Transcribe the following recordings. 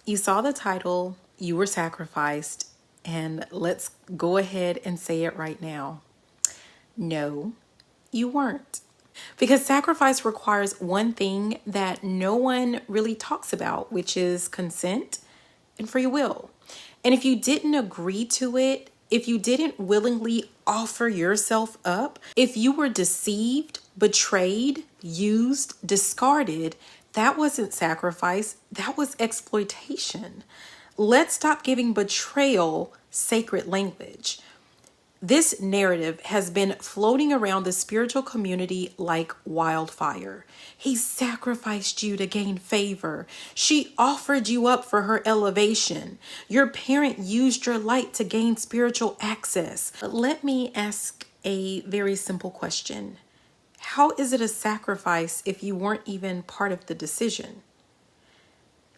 You saw the title, You Were Sacrificed, and let's go ahead and say it right now. No, you weren't. Because sacrifice requires one thing that no one really talks about, which is consent and free will. And if you didn't agree to it, if you didn't willingly offer yourself up, if you were deceived, betrayed, used, discarded, that wasn't sacrifice, that was exploitation. Let's stop giving betrayal sacred language. This narrative has been floating around the spiritual community like wildfire. He sacrificed you to gain favor. She offered you up for her elevation. Your parent used your light to gain spiritual access. But let me ask a very simple question. How is it a sacrifice if you weren't even part of the decision?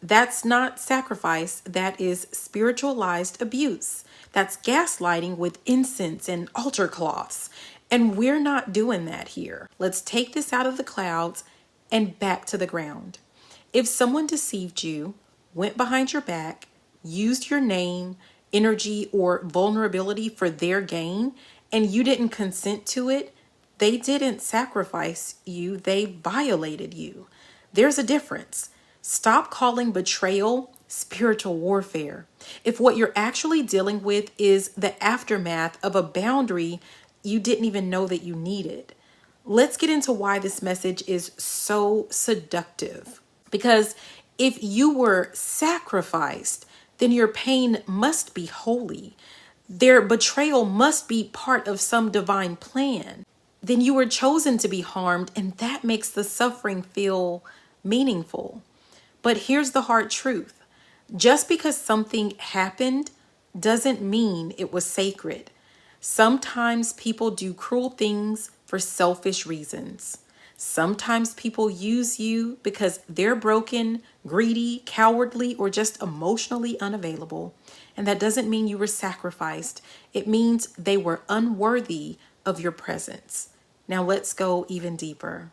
That's not sacrifice, that is spiritualized abuse. That's gaslighting with incense and altar cloths. And we're not doing that here. Let's take this out of the clouds and back to the ground. If someone deceived you, went behind your back, used your name, energy, or vulnerability for their gain, and you didn't consent to it, they didn't sacrifice you, they violated you. There's a difference. Stop calling betrayal spiritual warfare. If what you're actually dealing with is the aftermath of a boundary you didn't even know that you needed. Let's get into why this message is so seductive. Because if you were sacrificed, then your pain must be holy. Their betrayal must be part of some divine plan. Then you were chosen to be harmed, and that makes the suffering feel meaningful. But here's the hard truth. Just because something happened doesn't mean it was sacred. Sometimes people do cruel things for selfish reasons. Sometimes people use you because they're broken, greedy, cowardly, or just emotionally unavailable. And that doesn't mean you were sacrificed. It means they were unworthy of your presence. Now let's go even deeper.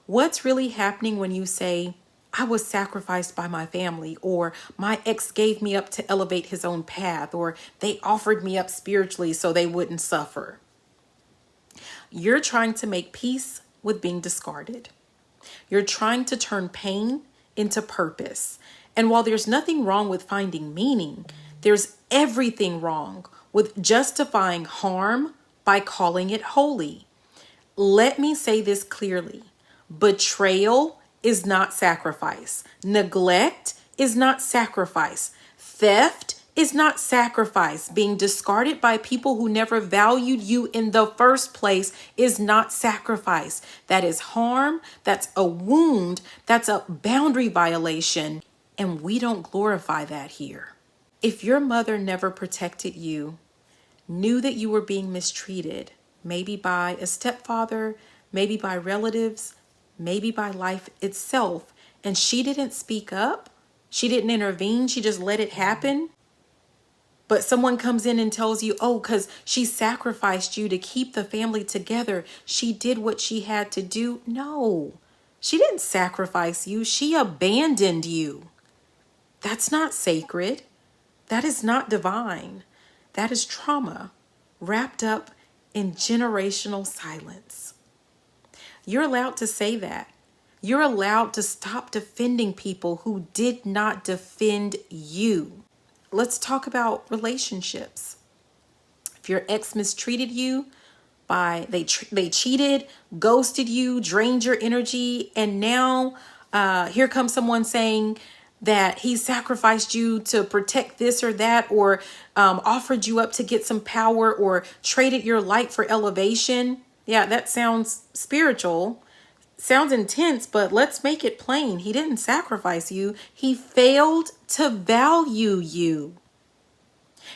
What's really happening when you say, I was sacrificed by my family, or my ex gave me up to elevate his own path, or they offered me up spiritually so they wouldn't suffer? You're trying to make peace with being discarded. You're trying to turn pain into purpose. And while there's nothing wrong with finding meaning, there's everything wrong with justifying harm by calling it holy. Let me say this clearly. Betrayal is not sacrifice. Neglect is not sacrifice. Theft is not sacrifice. Being discarded by people who never valued you in the first place is not sacrifice. That is harm. That's a wound. That's a boundary violation. And we don't glorify that here. If your mother never protected you, knew that you were being mistreated, maybe by a stepfather, maybe by relatives, maybe by life itself, and she didn't speak up, she didn't intervene, she just let it happen, but someone comes in and tells you, oh, because she sacrificed you to keep the family together, she did what she had to do. No, she didn't sacrifice you, she abandoned you. That's not sacred. That is not divine. That is trauma wrapped up in generational silence. You're allowed to say that. You're allowed to stop defending people who did not defend you. Let's talk about relationships. If your ex mistreated you, they cheated, ghosted you, drained your energy, and now here comes someone saying that he sacrificed you to protect this or that, or offered you up to get some power, or traded your light for elevation. Yeah, that sounds spiritual, sounds intense, but let's make it plain. He didn't sacrifice you. He failed to value you.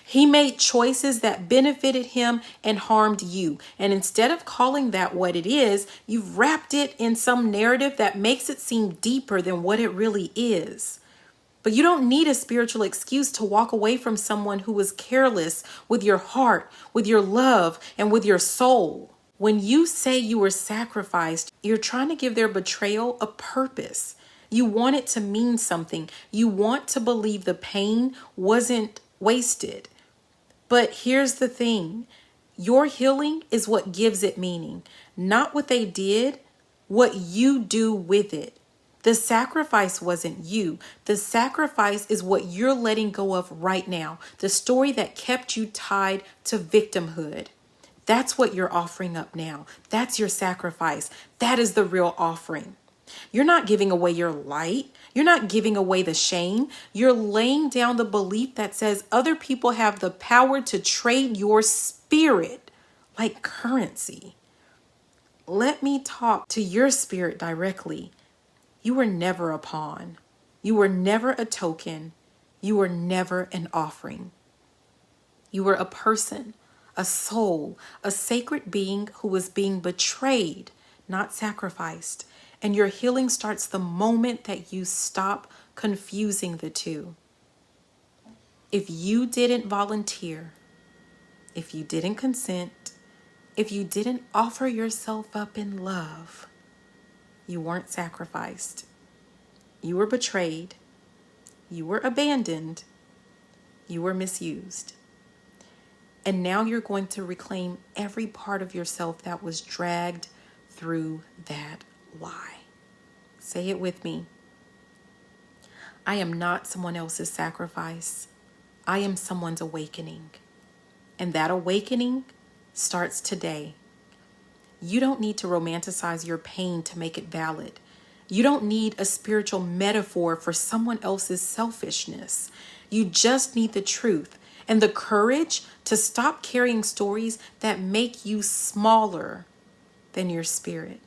He made choices that benefited him and harmed you. And instead of calling that what it is, you've wrapped it in some narrative that makes it seem deeper than what it really is. But you don't need a spiritual excuse to walk away from someone who was careless with your heart, with your love, and with your soul. When you say you were sacrificed, you're trying to give their betrayal a purpose. You want it to mean something. You want to believe the pain wasn't wasted. But here's the thing. Your healing is what gives it meaning, not what they did, what you do with it. The sacrifice wasn't you. The sacrifice is what you're letting go of right now. The story that kept you tied to victimhood. That's what you're offering up now. That's your sacrifice. That is the real offering. You're not giving away your light. You're not giving away the shame. You're laying down the belief that says other people have the power to trade your spirit like currency. Let me talk to your spirit directly. You were never a pawn. You were never a token. You were never an offering. You were a person, a soul, a sacred being who was being betrayed, not sacrificed. And your healing starts the moment that you stop confusing the two. If you didn't volunteer, if you didn't consent, if you didn't offer yourself up in love, you weren't sacrificed. You were betrayed. You were abandoned. You were misused. And now you're going to reclaim every part of yourself that was dragged through that lie. Say it with me. I am not someone else's sacrifice. I am someone's awakening. And that awakening starts today. You don't need to romanticize your pain to make it valid. You don't need a spiritual metaphor for someone else's selfishness. You just need the truth and the courage to stop carrying stories that make you smaller than your spirit.